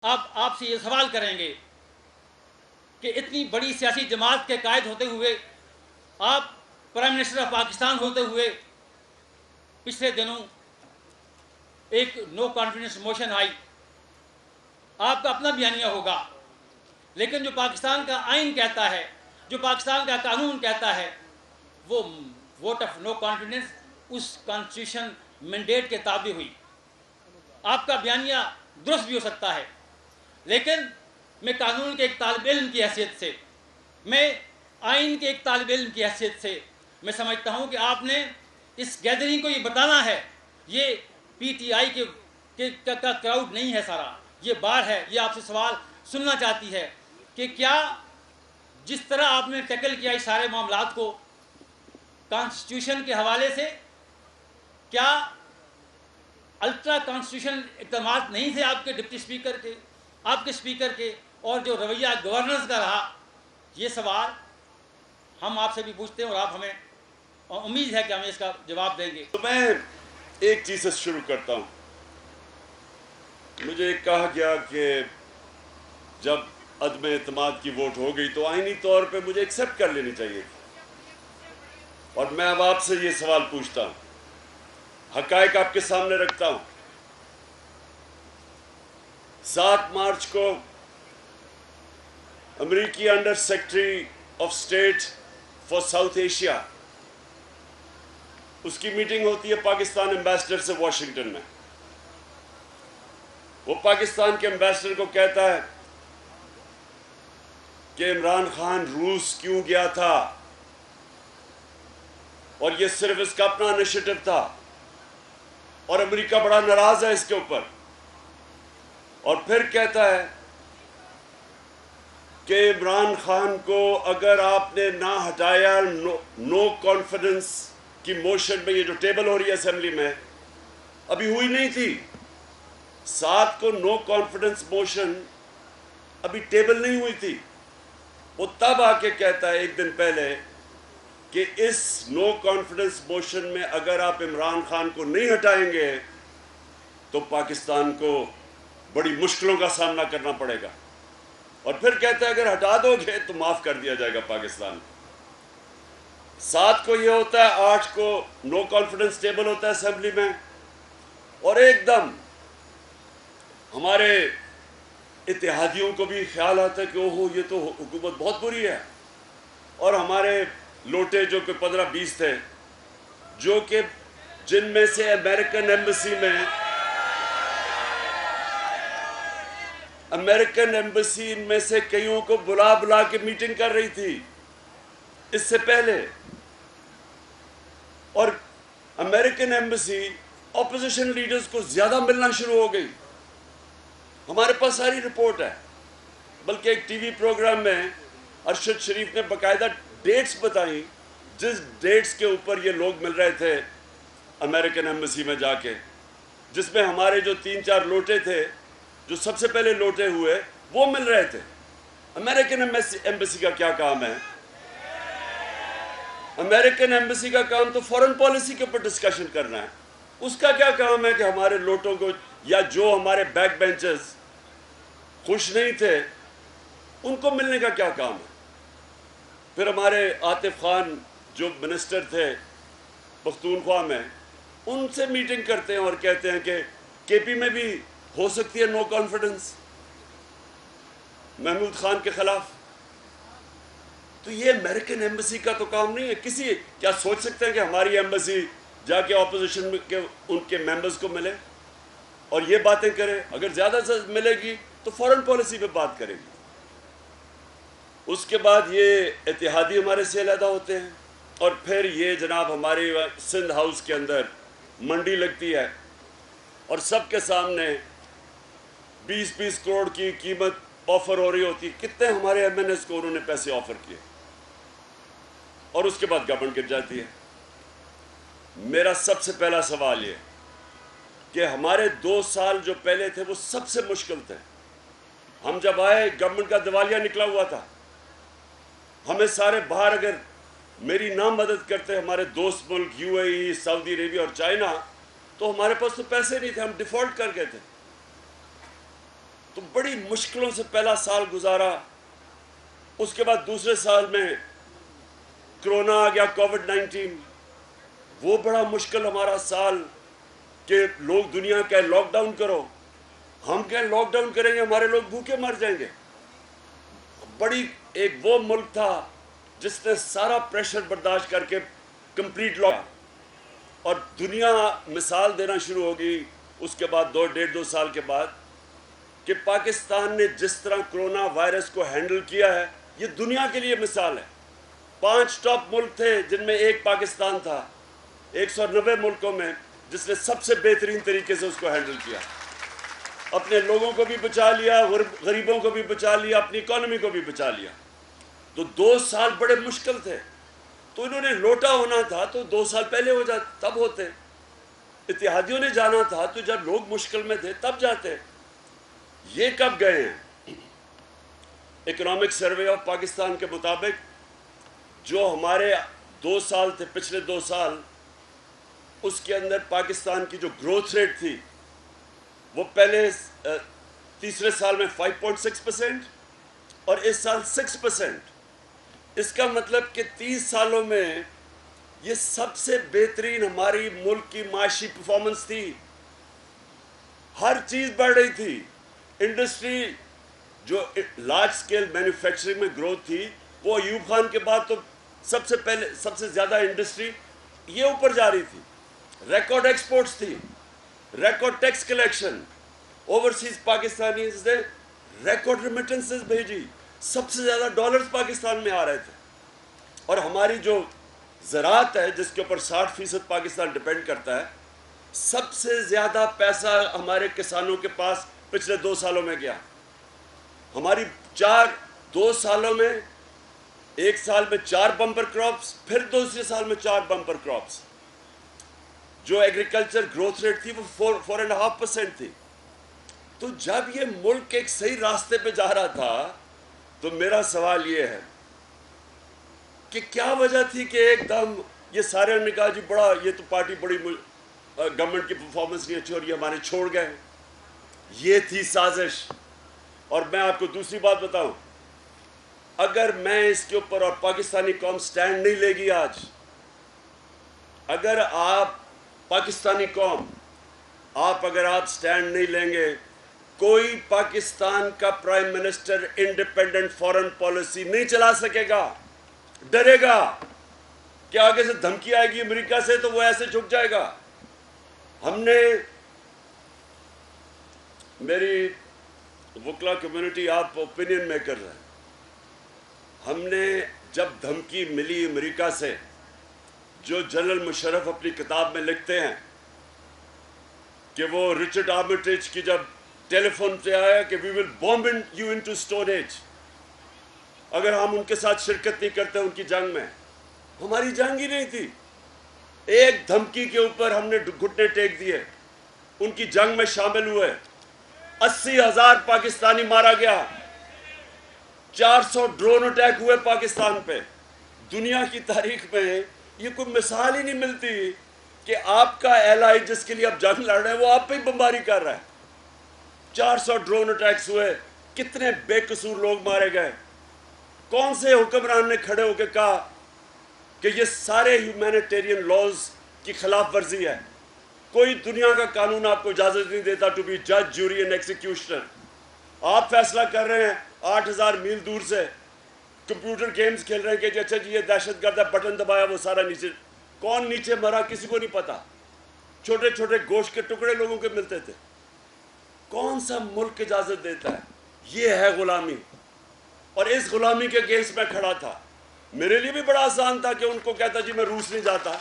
अब आपसे ये सवाल करेंगे कि इतनी बड़ी सियासी जमात के कायद होते हुए, आप प्राइम मिनिस्टर ऑफ पाकिस्तान होते हुए, पिछले दिनों एक नो कॉन्फिडेंस मोशन आई, आपका अपना बयानिया होगा, लेकिन जो पाकिस्तान का आइन कहता है, जो पाकिस्तान का कानून कहता है, वो वोट ऑफ नो कॉन्फिडेंस उस कॉन्स्टिट्यूशन मैंडेट के ताबे हुई। आपका बयानिया दुरुस्त भी हो सकता है, लेकिन मैं कानून के एक तालिब इल्म की हैसियत से, मैं आइन के एक तालिब इल्म की हैसियत से मैं समझता हूँ कि आपने इस गैदरिंग को ये बताना है, ये PTI का क्राउड नहीं है सारा, ये बार है। ये आपसे सवाल सुनना चाहती है कि क्या जिस तरह आपने टैकल किया इस सारे मामलात को कॉन्स्टिट्यूशन के हवाले से, क्या अल्ट्रा कॉन्स्टिट्यूशन इक़दामात नहीं थे आपके डिप्टी स्पीकर के, आपके स्पीकर के, और जो रवैया गवर्नर्स का रहा? ये सवाल हम आपसे भी पूछते हैं और आप हमें, और उम्मीद है कि हमें इसका जवाब देंगे। तो मैं एक चीज़ से शुरू करता हूँ। मुझे कहा गया कि जब अदम एतमाद की वोट हो गई तो आईनी तौर पे मुझे एक्सेप्ट कर लेनी चाहिए, और मैं अब आपसे ये सवाल पूछता हूँ, हकायक आपके सामने रखता हूँ। 7 मार्च को अमेरिकी under secretary of state for south Asia, उसकी मीटिंग होती है पाकिस्तान एम्बेसडर से वॉशिंगटन में। वो पाकिस्तान के एम्बेसडर को कहता है कि इमरान खान रूस क्यों गया था, और ये सिर्फ इसका अपना इनिशिएटिव था, और अमेरिका बड़ा नाराज है इसके ऊपर। और फिर कहता है कि इमरान खान को अगर आपने ना हटाया, नो कॉन्फिडेंस की मोशन में, ये जो टेबल हो रही है असेंबली में, अभी हुई नहीं थी 7 को, नो कॉन्फिडेंस मोशन अभी टेबल नहीं हुई थी। वो तब आके कहता है एक दिन पहले कि इस नो कॉन्फिडेंस मोशन में अगर आप इमरान खान को नहीं हटाएंगे तो पाकिस्तान को बड़ी मुश्किलों का सामना करना पड़ेगा। और फिर कहता है अगर हटा दोगे तो माफ़ कर दिया जाएगा पाकिस्तान। 7 को ये होता है, 8 को नो कॉन्फिडेंस टेबल होता है असेंबली में, और एकदम हमारे इत्तेहादियों को भी ख्याल आता है कि ओहो ये तो हुकूमत बहुत बुरी है। और हमारे लोटे जो कि 15-20 थे, जो कि जिनमें से अमेरिकन एम्बेसी में से कईयों को बुला बुला के मीटिंग कर रही थी इससे पहले, और अमेरिकन एम्बेसी ऑपोजिशन लीडर्स को ज़्यादा मिलना शुरू हो गई। हमारे पास सारी रिपोर्ट है, बल्कि एक टीवी प्रोग्राम में अरशद शरीफ ने बाकायदा डेट्स बताई, जिस डेट्स के ऊपर ये लोग मिल रहे थे अमेरिकन एम्बेसी में जाके, जिसमें हमारे जो 3-4 लोटे थे, जो सबसे पहले लोटे हुए, वो मिल रहे थे। अमेरिकन एम्बेसी का क्या काम है? अमेरिकन एम्बेसी का काम तो फॉरेन पॉलिसी के ऊपर डिस्कशन करना है। उसका क्या काम है कि हमारे लोटों को, या जो हमारे बैक बेंचर्स खुश नहीं थे, उनको मिलने का क्या काम है? फिर हमारे आतिफ खान जो मिनिस्टर थे पख्तूनख्वा में, उनसे मीटिंग करते हैं और कहते हैं कि KP में भी हो सकती है नो कॉन्फिडेंस महमूद खान के खिलाफ। तो ये अमेरिकन एम्बेसी का तो काम नहीं है। किसी क्या सोच सकते हैं कि हमारी एम्बेसी जाके ऑपोजिशन के उनके मेंबर्स को मिले और ये बातें करे? अगर ज़्यादा से मिलेगी तो फॉरेन पॉलिसी पे बात करेगी। उसके बाद ये इत्तेहादी हमारे से अलहदा होते हैं, और फिर ये जनाब हमारे सिंध हाउस के अंदर मंडी लगती है, और सबके सामने 20-20 करोड़ की कीमत ऑफ़र हो रही होती है। कितने हमारे MNS को उन्होंने पैसे ऑफ़र किए, और उसके बाद गवर्नमेंट गिर जाती है। मेरा सबसे पहला सवाल ये कि हमारे 2 साल जो पहले थे वो सबसे मुश्किल थे। हम जब आए, गवर्नमेंट का दिवालिया निकला हुआ था। हमें सारे बाहर अगर मेरी ना मदद करते हमारे दोस्त मुल्क UAE, सऊदी अरेबिया और चाइना, तो हमारे पास तो पैसे नहीं थे, हम डिफ़ॉल्ट कर गए थे। तो तो बड़ी मुश्किलों से पहला साल गुजारा। उसके बाद दूसरे साल में कोरोना आ गया, कोविड-19। वो बड़ा मुश्किल हमारा साल कि लोग दुनिया कहे लॉकडाउन करो, हम कहें लॉकडाउन करेंगे, हमारे लोग भूखे मर जाएंगे। बड़ी एक वो मुल्क था जिसने सारा प्रेशर बर्दाश्त करके कंप्लीट लॉक, और दुनिया मिसाल देना शुरू होगी उसके बाद 1.5-2 साल के बाद कि पाकिस्तान ने जिस तरह कोरोना वायरस को हैंडल किया है, ये दुनिया के लिए मिसाल है। 5 टॉप मुल्क थे जिनमें एक पाकिस्तान था 190 मुल्कों में, जिसने सबसे बेहतरीन तरीके से उसको हैंडल किया। अपने लोगों को भी बचा लिया, गरीबों को भी बचा लिया, अपनी इकोनॉमी को भी बचा लिया। तो 2 साल बड़े मुश्किल थे। तो इन्होंने लोटा होना था तो 2 साल पहले हो जाते, तब होते। इत्तेहादियों ने जाना था तो जब लोग मुश्किल में थे तब जाते। ये कब गए हैं? इकोनॉमिक सर्वे ऑफ पाकिस्तान के मुताबिक जो हमारे 2 साल थे, पिछले 2 साल, उसके अंदर पाकिस्तान की जो ग्रोथ रेट थी वो पहले तीसरे साल में 5.6% और इस साल 6%। इसका मतलब कि 30 सालों में ये सबसे बेहतरीन हमारी मुल्क की माशी परफॉर्मेंस थी। हर चीज़ बढ़ रही थी। इंडस्ट्री, जो लार्ज स्केल मैन्युफैक्चरिंग में ग्रोथ थी, वो अयूब खान के बाद तो सबसे पहले सबसे ज़्यादा इंडस्ट्री ये ऊपर जा रही थी। रिकॉर्ड एक्सपोर्ट्स थी, record tax collection, overseas Pakistani ने रिकॉर्ड रिमिटेंसेस भेजी, सबसे ज़्यादा डॉलर्स पाकिस्तान में आ रहे थे। और हमारी जो ज़राअत है जिसके ऊपर 60% पाकिस्तान डिपेंड करता है, सबसे ज़्यादा पैसा हमारे किसानों के पास पिछले 2 सालों में गया। हमारी 2 सालों में, एक साल में 4 बम्पर क्रॉप्स, फिर दूसरे साल में 4 बम्पर क्रॉप्स। जो एग्रीकल्चर ग्रोथ रेट थी वो 4.5% थी। तो जब ये मुल्क एक सही रास्ते पे जा रहा था तो मेरा सवाल ये है कि क्या वजह थी कि एकदम ये सारे ने कहा जी बड़ा, ये तो पार्टी बड़ी गवर्नमेंट की परफॉर्मेंस नहीं अच्छी और ये हमारे छोड़ गए। ये थी साजिश। और मैं आपको दूसरी बात बताऊं, अगर मैं इसके ऊपर और पाकिस्तानी कौम स्टैंड नहीं लेगी आज, अगर आप पाकिस्तानी कौम अगर आप स्टैंड नहीं लेंगे, कोई पाकिस्तान का prime minister independent foreign policy नहीं चला सकेगा। डरेगा कि आगे से धमकी आएगी अमेरिका से तो वो ऐसे झुक जाएगा। हमने, मेरी वकला कम्युनिटी आप ओपिनियन मेकर है, हमने जब धमकी मिली अमेरिका से, जो जनरल मुशर्रफ अपनी किताब में लिखते हैं कि वो रिचर्ड आर्मिटेज की जब टेलीफोन से आया कि we will bomb you into stone age, अगर हम उनके साथ शिरकत नहीं करते उनकी जंग में, हमारी जंग ही नहीं थी। एक धमकी के ऊपर हमने घुटने टेक दिए, उनकी जंग में शामिल हुए। 80,000 पाकिस्तानी मारा गया, 400 ड्रोन अटैक हुए पाकिस्तान पे। दुनिया की तारीख में ये कोई मिसाल ही नहीं मिलती कि आपका एलाई जिसके लिए आप जंग लड़ रहे हैं वो आप पे ही बमबारी कर रहा है। 400 ड्रोन अटैक्स हुए, कितने बेकसूर लोग मारे गए। कौन से हुक्मरान ने खड़े होकर कहा कि ये सारे ह्यूमैनिटेरियन लॉज की खिलाफ वर्जी है? कोई दुनिया का कानून आपको इजाज़त नहीं देता टू बी जज, ज्यूरी एंड एग्जीक्यूशनर। आप फैसला कर रहे हैं 8,000 मील दूर से, कंप्यूटर गेम्स खेल रहे हैं कि अच्छा जी ये दहशतगर्द है, बटन दबाया वो सारा नीचे। कौन नीचे मरा किसी को नहीं पता। छोटे छोटे गोश्त के टुकड़े लोगों के मिलते थे। कौन सा मुल्क इजाज़त देता है? ये है गुलामी। और इस गुलामी के अगेंस्ट में खड़ा था। मेरे लिए भी बड़ा आसान था कि उनको कहता जी मैं रूस नहीं जाता,